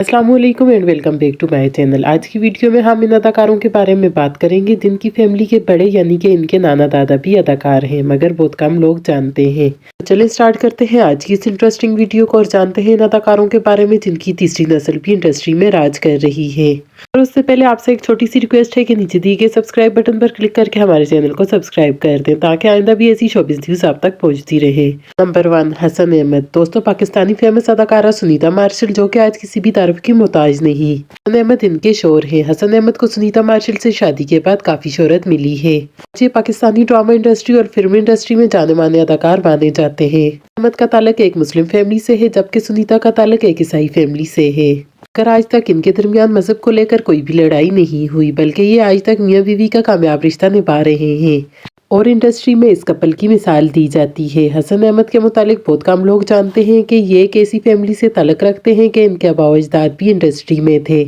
अस्सलाम वालेकुम and welcome back to my channel. आज की वीडियो में हम इन अदाकारों के बारे में बात करेंगे जिनकी फैमिली के बड़े यानी कि इनके नाना दादा भी अदाकार हैं मगर बहुत कम लोग जानते हैं। तो चलिए स्टार्ट करते हैं आज की इस इंटरेस्टिंग वीडियो को और जानते हैं इन अदाकारों के बारे में जिनकी तीसरी नस्ल भी इंडस्ट्री में राज कर रही है। और उससे पहले आपसे एक छोटी सी रिक्वेस्ट है कि नीचे दिए गए सब्सक्राइब बटन पर क्लिक करके हमारे चैनल को सब्सक्राइब कर दें ताकि आइंदा भी ऐसी शोबिज़ न्यूज़ आप तक पहुंचती रहे। नंबर 1, हसन अहमद। दोस्तों, पाकिस्तानी फेमस अदाकारा सुनीता मार्शल जो कि आज किसी भी तारीफ की मोहताज नहीं। हसन अहमद इनके शोहर हैं। हसन अहमद को सुनीता मार्शल से शादी के बाद काफी शोहरत मिली है। ये पाकिस्तानी ड्रामा इंडस्ट्री और फिल्म इंडस्ट्री में जाने माने अदाकार माने जाते हैं। अहमद का ताल्लुक एक मुस्लिम फैमिली से है जबकि सुनीता का ताल्लुक एक ईसाई फैमिली से है। मगर आज तक इनके दरमियान मजहब को लेकर कोई भी लड़ाई नहीं हुई बल्कि ये आज तक मियाँ बीवी का कामयाब रिश्ता निभा रहे हैं और इंडस्ट्री में इस कपल की मिसाल दी जाती है। हसन अहमद के मुतालिक बहुत कम लोग जानते हैं कि ये एक ऐसी फैमिली से ताल्लुक रखते हैं कि इनके आबा अजदाद भी इंडस्ट्री में थे।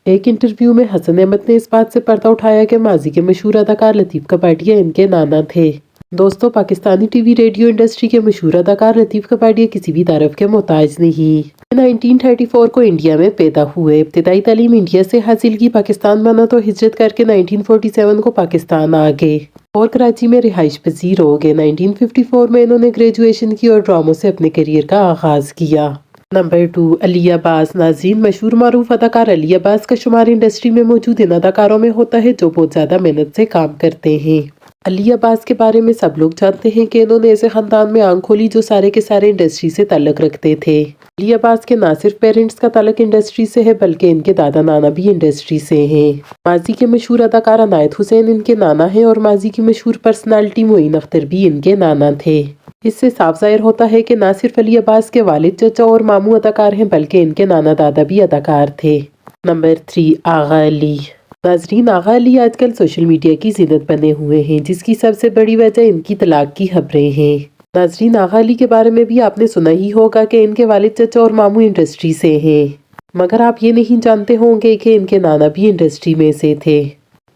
एक इंटरव्यू में हसन अहमद ने इस बात से पर्दा उठाया कि माजी के मशहूर अदाकार लतीफ़ कपाडिया इनके नाना थे। दोस्तों, पाकिस्तानी टीवी रेडियो इंडस्ट्री के मशहूर अदाकार लतीफ़ कपाडिया किसी भी तारीफ के मोहताज नहीं। 1934 को इंडिया में पैदा हुए। इब्तिदाई तालीम इंडिया से हासिल की। पाकिस्तान बना तो हिजरत करके 1947 को पाकिस्तान आ गए और कराची में रिहाइश पजीर हो गए। 1954 में इन्होंने ग्रेजुएशन की और ड्रामों से अपने करियर का आगाज किया। नंबर 2, अली अब्बास। नाज़रीन, मशहूर मारूफ अदाकार अली अब्बास का शुमार इंडस्ट्री में मौजूद इन अदाकारों में होता है जो बहुत ज़्यादा मेहनत से काम करते हैं। अली अब्बास के बारे में सब लोग जानते हैं कि इन्होंने ऐसे खानदान में आंख खोली जो सारे के सारे इंडस्ट्री से ताल्लुक रखते थे। अली अब्बास के ना सिर्फ पेरेंट्स का ताल्लुक इंडस्ट्री से है बल्कि इनके दादा नाना भी इंडस्ट्री से हैं। माजी के मशहूर अदाकार अनायत हुसैन इनके नाना हैं और माजी की मशहूर पर्सनालिटी मोइन अख्तर भी इनके नाना थे। इससे साफ जाहिर होता है कि ना सिर्फ अली अब्बास के वालिद चचा और मामू अदाकार हैं बल्कि इनके नाना दादा भी अदाकार थे। नंबर 3, आगा अली। नाजरीन, आगा अली आजकल सोशल मीडिया की जिन्नत बने हुए हैं जिसकी सबसे बड़ी वजह इनकी तलाक की खबरें हैं। नाजरीन, आगा अली के बारे में भी आपने सुना ही होगा कि इनके वालिद चचा और मामू इंडस्ट्री से हैं मगर आप ये नहीं जानते होंगे कि इनके नाना भी इंडस्ट्री में से थे।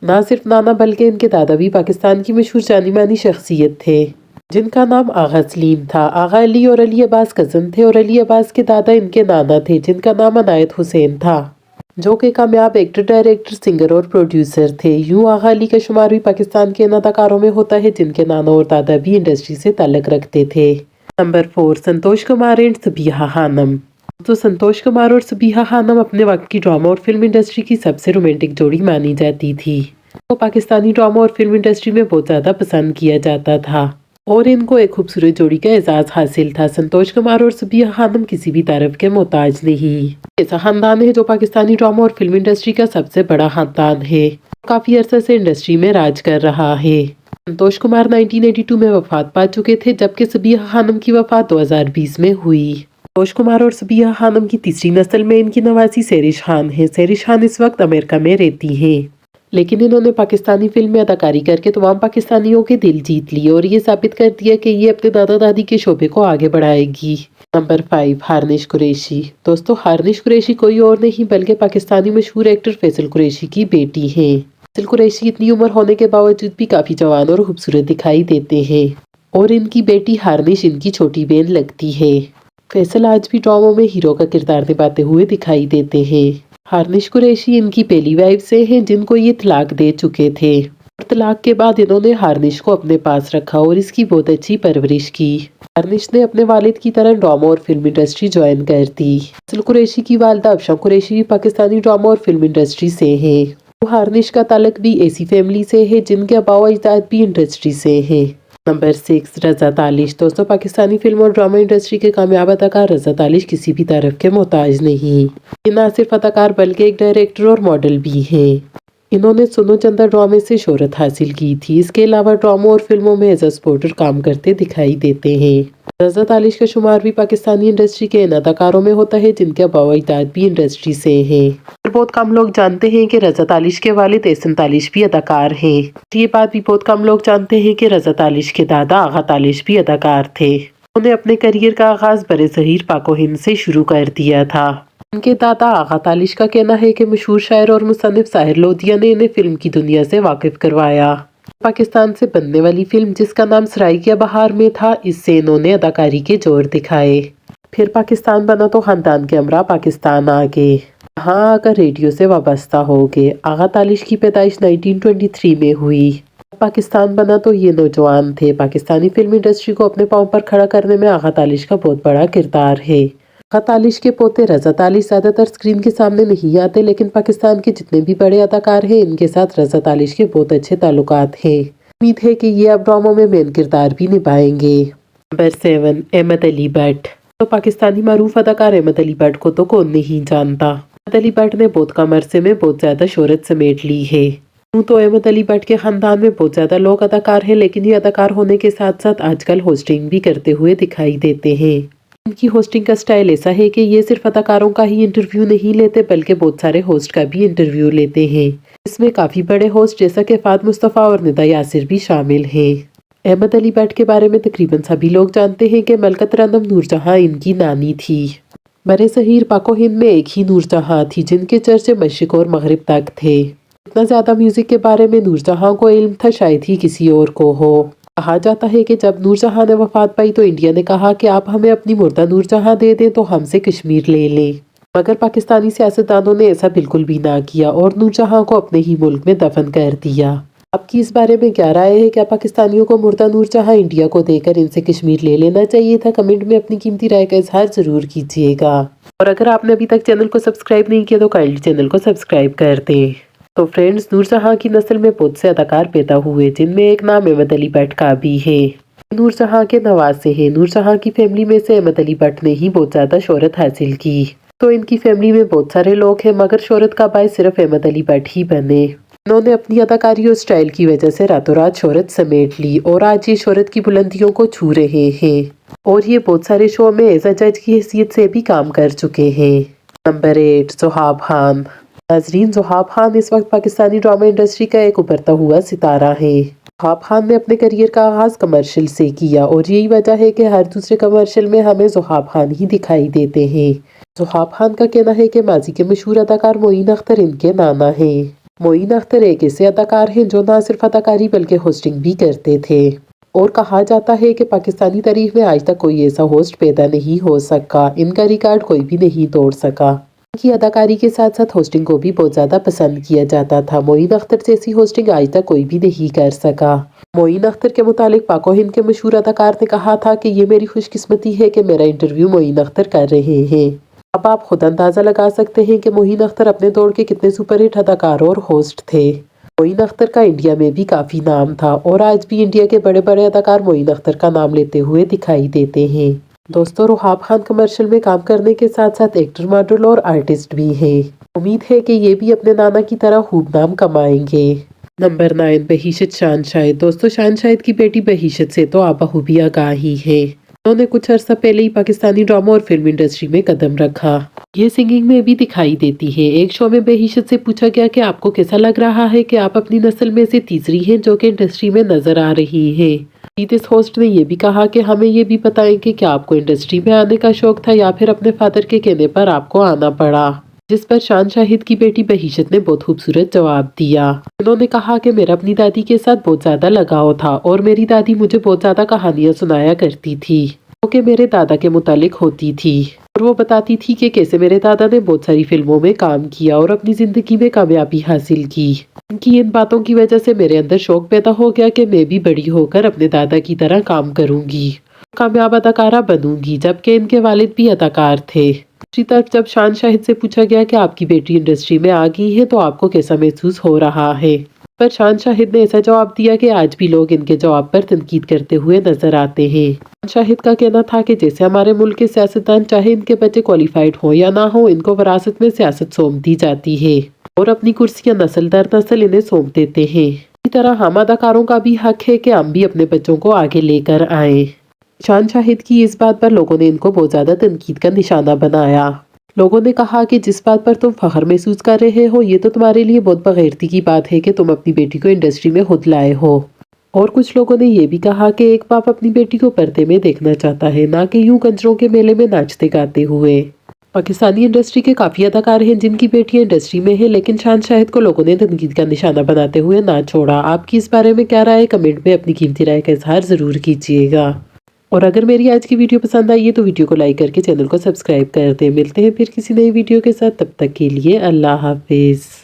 ना सिर्फ नाना बल्कि इनके दादा भी पाकिस्तान की मशहूर जानी मानी शख्सियत थे जिनका नाम आगा सलीम था। आगा अली और अली अब्बास कज़न थे और अली अब्बास के दादा इनके नाना थे जिनका नाम अनायत हुसैन था जो कि कामयाब एक्टर, डायरेक्टर, सिंगर और प्रोड्यूसर थे। यूं आगा अली का शुमार भी पाकिस्तान के इन अदाकारों में होता है जिनके नाना और दादा भी इंडस्ट्री से ताल्लुक रखते थे। Number 4, Santosh Kumar and Sabiha Khanam. तो संतोष कुमार और सबिहा खानम अपने वक्त की ड्रामा और फिल्म इंडस्ट्री की सबसे रोमांटिक जोड़ी मानी जाती थी। तो पाकिस्तानी ड्रामा और फिल्म इंडस्ट्री में बहुत ज़्यादा पसंद किया जाता था और इनको एक खूबसूरत जोड़ी का एजाज हासिल था। संतोष कुमार और सबिहा खानम किसी भी तारीफ के मोहताज नहीं। ऐसा खानदान है जो पाकिस्तानी ड्रामा और फिल्म इंडस्ट्री का सबसे बड़ा खानदान है। काफी अरसे से इंडस्ट्री में राज कर रहा है। संतोष कुमार 1982 में वफात पा चुके थे जबकि सबिहा खानम की वफात 2020 में हुई। संतोष कुमार और सबिहा खानम की तीसरी नस्ल में इनकी नवासी सैरिश खान है। सैरिश खान इस वक्त अमेरिका में रहती हैं लेकिन इन्होंने पाकिस्तानी फिल्म में अदाकारी करके तमाम पाकिस्तानियों के दिल जीत लिए और ये साबित कर दिया कि ये अपने दादा दादी के शोबे को आगे बढ़ाएगी। नंबर 5, हारनिश कुरैशी। दोस्तों, हारनिश कुरैशी कोई और नहीं बल्कि पाकिस्तानी मशहूर एक्टर फैसल कुरैशी की बेटी हैं। फैसल कुरैशी इतनी उम्र होने के बावजूद भी काफी जवान और खूबसूरत दिखाई देते हैं और इनकी बेटी हारनिश इनकी छोटी बहन लगती है। फैसल आज भी ड्रामों में हीरो का किरदार निभाते हुए दिखाई देते हैं। हारनिश कुरैशी इनकी पहली वाइफ से हैं जिनको ये तलाक दे चुके थे और तलाक के बाद इन्होंने हारनिश को अपने पास रखा और इसकी बहुत अच्छी परवरिश की। हारनिश ने अपने वालिद की तरह ड्रामा और फिल्म इंडस्ट्री ज्वाइन कर दी। फैसल कुरैशी की वालिदा अफशा कुरैशी भी पाकिस्तानी ड्रामा और फिल्म इंडस्ट्री से हैं। तो हारनिश का ताल्लुक भी ऐसी फैमिली से है जिनके आबा अजदाद भी इंडस्ट्री से हैं। नंबर 6, रज़ा तालिश। दोस्तों, पाकिस्तानी फिल्म और ड्रामा इंडस्ट्री के कामयाब अदाकार रज़ा तालिश किसी भी तारीफ के मोहताज नहीं। ये ना सिर्फ अदाकार बल्कि एक डायरेक्टर और मॉडल भी हैं। इन्होंने सुनो चंदा ड्रामे से शोहरत हासिल की थी। इसके अलावा ड्रामों और फिल्मों में एज अ सपोर्टर काम करते दिखाई देते हैं। रज़ा तालिश का शुमार भी पाकिस्तानी इंडस्ट्री के इन अदाकारों में होता है जिनके आबा अजदाद भी इंडस्ट्री से हैं। बहुत कम लोग जानते हैं कि रज़ा तालिश के वालिद एहसन तालिश भी अदाकार हैं। ये बात भी बहुत कम लोग जानते हैं कि रज़ा तालिश के दादा आगा तालिश भी अदाकार थे। उन्होंने अपने करियर का आगाज बरे सगीर पाको हिंद से शुरू कर दिया था। उनके दादा आगा तालिश का कहना है कि मशहूर शायर और मुसन्निफ साहिर लोधिया ने इन्हें फिल्म की दुनिया से वाकिफ करवाया। पाकिस्तान से बनने वाली फिल्म जिसका नाम सराइकिया बहार में था, इससे इन्होंने अदाकारी के जोर दिखाए। फिर पाकिस्तान बना तो खानदान के हमरा पाकिस्तान आ गए। यहाँ आकर रेडियो से वाबस्ता हो गए। आगा तालिश की पैदाइश 1923 में हुई। पाकिस्तान बना तो ये नौजवान थे। पाकिस्तानी फिल्म इंडस्ट्री को अपने पाँव पर खड़ा करने में आगा तालिश का बहुत बड़ा किरदार है। आगा तालिश के पोते रज़ा तालिश ज़्यादातर स्क्रीन के सामने नहीं आते, लेकिन पाकिस्तान के जितने भी बड़े अदाकार हैं इनके साथ रज़ा तालिश के बहुत अच्छे ताल्लुकात हैं। उम्मीद है कि ये अब ड्रामों में मेन किरदार भी निभाएंगे। नंबर 7, अहमद अली भट्ट। तो पाकिस्तानी मारूफ अदाकार अहमद अली भट्ट को तो कौन नहीं जानता। अहमद अली भट्ट ने बहुत कम अरसे में बहुत ज़्यादा शोहरत समेट ली है। यूँ तो अहमद अली भट्ट के ख़ानदान में बहुत ज़्यादा लोग अदाकार हैं, लेकिन ये अदाकार होने के साथ साथ आजकल होस्टिंग भी करते हुए दिखाई देते हैं। इनकी होस्टिंग का स्टाइल ऐसा है कि ये सिर्फ अदाकारों का ही इंटरव्यू नहीं लेते, बल्कि बहुत सारे होस्ट का भी इंटरव्यू लेते हैं। इसमें काफ़ी बड़े होस्ट जैसा कि फ़ाद मुस्तफ़ा और निदा यासिर भी शामिल हैं। अहमद अली भट्ट के बारे में तकरीबन सभी लोग जानते हैं कि मलकत रंदम नूरजहां इनकी नानी थी। बरे सहीर पाको हिंद में एक ही नूरजहां थी जिनके चर्चे मशरिक़ और मगरिब तक थे। इतना ज़्यादा म्यूज़िक के बारे में नूरजहां को इल्म था शायद ही किसी और को हो। कहा जाता है कि जब नूरजहां ने वफात पाई तो इंडिया ने कहा कि आप हमें अपनी मुर्दा नूरजहां दे दें तो हमसे कश्मीर ले लें, मगर पाकिस्तानी सियासतदानों ने ऐसा बिल्कुल भी ना किया और नूरजहां को अपने ही मुल्क में दफन कर दिया। आपकी इस बारे में क्या राय है? क्या पाकिस्तानियों को मुर्दा नूरजहां इंडिया को देकर इनसे कश्मीर ले लेना चाहिए था? कमेंट में अपनी कीमती राय का इजहार ज़रूर कीजिएगा। और अगर आपने अभी तक चैनल को सब्सक्राइब नहीं किया तो काइंडली चैनल को सब्सक्राइब कर दें। तो फ्रेंड्स, नूरजहां की नस्ल में बहुत से अदाकार पैदा हुए, जिनमें एक नाम अहमद अली भट्ट का भी है। नूरजहां के नवासे हैं। नूरजहां की फैमिली में से अहमद अली भट्ट ने ही बहुत ज़्यादा शोहरत हासिल की। तो इनकी फैमिली में बहुत सारे लोग हैं, मगर शोहरत का बायस सिर्फ अहमद अली भट्ट ही बने। इन्होंने अपनी अदाकारी और स्टाइल की वजह से रातों रात शोहरत समेट ली और आज ये शोहरत की बुलंदियों को छू रहे हैं। और ये बहुत सारे शो में एज अ जज की हैसियत से भी काम कर चुके हैं। नंबर 8, ज़ोहाब खान। नाजरीन, ज़ोहाब खान इस वक्त पाकिस्तानी ड्रामा इंडस्ट्री का एक उभरता हुआ सितारा है। ज़ोहाब खान ने अपने करियर का आगाज़ कमर्शियल से किया और यही वजह है कि हर दूसरे कमर्शियल में हमें ज़ोहाब खान ही दिखाई देते हैं। ज़ोहाब खान का कहना है कि माजी के मशहूर अदाकार मोइन अख्तर इनके नाना हैं। मोइन अख्तर एक ऐसे अदाकार हैं जो न सिर्फ अदाकारी बल्कि होस्टिंग भी करते थे। और कहा जाता है कि पाकिस्तानी तारीख में आज तक कोई ऐसा होस्ट पैदा नहीं हो सका। इनका रिकॉर्ड कोई भी नहीं तोड़ सका। इनकी अदाकारी के साथ साथ होस्टिंग को भी बहुत ज़्यादा पसंद किया जाता था। मोइन अख्तर जैसी होस्टिंग आज तक कोई भी नहीं कर सका। मोइन अख्तर के मुतालिक पाको हिंद के मशहूर अदाकार ने कहा था कि ये मेरी खुशकिस्मती है कि मेरा इंटरव्यू मोइन अख्तर कर रहे हैं। अब आप खुद अंदाज़ा लगा सकते हैं कि मोइन अख्तर अपने दौर के कितने सुपरहिट अदाकार और होस्ट थे। मोइन अख्तर का इंडिया में भी काफ़ी नाम था और आज भी इंडिया के बड़े बड़े अदाकार मोइन अख्तर का नाम लेते हुए दिखाई देते हैं। दोस्तों, ज़ोहाब खान कमर्शियल में काम करने के साथ साथ एक्टर, मॉडल और आर्टिस्ट भी हैं। उम्मीद है कि ये भी अपने नाना की तरह खूब नाम कमाएंगे। नंबर 9, बहिशत शानशाहिद। दोस्तों, शानशाहिद की बेटी बहिशत से तो आप बखूबी आगाह ही है। उन्होंने कुछ अर्सा पहले ही पाकिस्तानी ड्रामा और फिल्म इंडस्ट्री में कदम रखा। ये सिंगिंग में भी दिखाई देती है। एक शो में बहिशत से पूछा गया कि आपको कैसा लग रहा है कि आप अपनी नस्ल में से तीसरी हैं जो कि इंडस्ट्री में नजर आ रही है। इस होस्ट ने यह भी कहा कि हमें ये भी बताएं कि क्या आपको इंडस्ट्री में आने का शौक था या फिर अपने फादर के कहने पर आपको आना पड़ा। जिस पर शानशाहिद की बेटी बहिशत ने बहुत खूबसूरत जवाब दिया। उन्होंने कहा कि मेरा अपनी दादी के साथ बहुत ज़्यादा लगाव था और मेरी दादी मुझे बहुत ज़्यादा कहानियाँ सुनाया करती थी जो कि मेरे दादा के मुतालिक होती थी। और वो बताती थी कि कैसे मेरे दादा ने बहुत सारी फिल्मों में काम किया और अपनी ज़िंदगी में कामयाबी हासिल की। उनकी इन बातों की वजह से मेरे अंदर शौक पैदा हो गया कि मैं भी बड़ी होकर अपने दादा की तरह काम करूँगी, कामयाब अदाकारा बनूंगी, जबकि इनके वालिद भी अदाकार थे। दूसरी तरफ जब शानशाहिद से पूछा गया कि आपकी बेटी इंडस्ट्री में आ गई है तो आपको कैसा महसूस हो रहा है, पर शानशाहिद ने ऐसा जवाब दिया कि आज भी लोग इनके जवाब पर तनकीद करते हुए नजर आते हैं। शानशाहिद का कहना था कि जैसे हमारे मुल्क के सियासतदान चाहे इनके बच्चे क्वालिफाइड हो या ना हो, इनको विरासत में सियासत सौंप दी जाती है और अपनी कुर्सियां नस्ल दर नस्ल इन्हें सौंप देते हैं। इसी तरह हम अदाकारों का भी हक है कि हम भी अपने बच्चों को आगे लेकर आए। शानशाहिद की इस बात पर लोगों ने इनको बहुत ज़्यादा तनकीद का निशाना बनाया। लोगों ने कहा कि जिस बात पर तुम फख्र महसूस कर रहे हो ये तो तुम्हारे लिए बहुत बगैरती की बात है कि तुम अपनी बेटी को इंडस्ट्री में खुद लाए हो। और कुछ लोगों ने ये भी कहा कि एक बाप अपनी बेटी को पर्दे में देखना चाहता है, ना कि यूं कंजरों के मेले में नाचते गाते हुए। पाकिस्तानी इंडस्ट्री के काफ़ी अदाकार हैं जिनकी बेटियां इंडस्ट्री में है, लेकिन शानशाहिद को लोगों ने तनकीद का निशाना बनाते हुए ना छोड़ा। आपकी इस बारे में क्या राय है? कमेंट में अपनी कीमती राय का इजहार ज़रूर कीजिएगा। اور اگر میری آج کی ویڈیو پسند آئی ہے تو ویڈیو کو لائک کر کے چینل کو سبسکرائب کر دیں۔ ملتے ہیں پھر کسی نئی ویڈیو کے ساتھ، تب تک کے لیے اللہ حافظ۔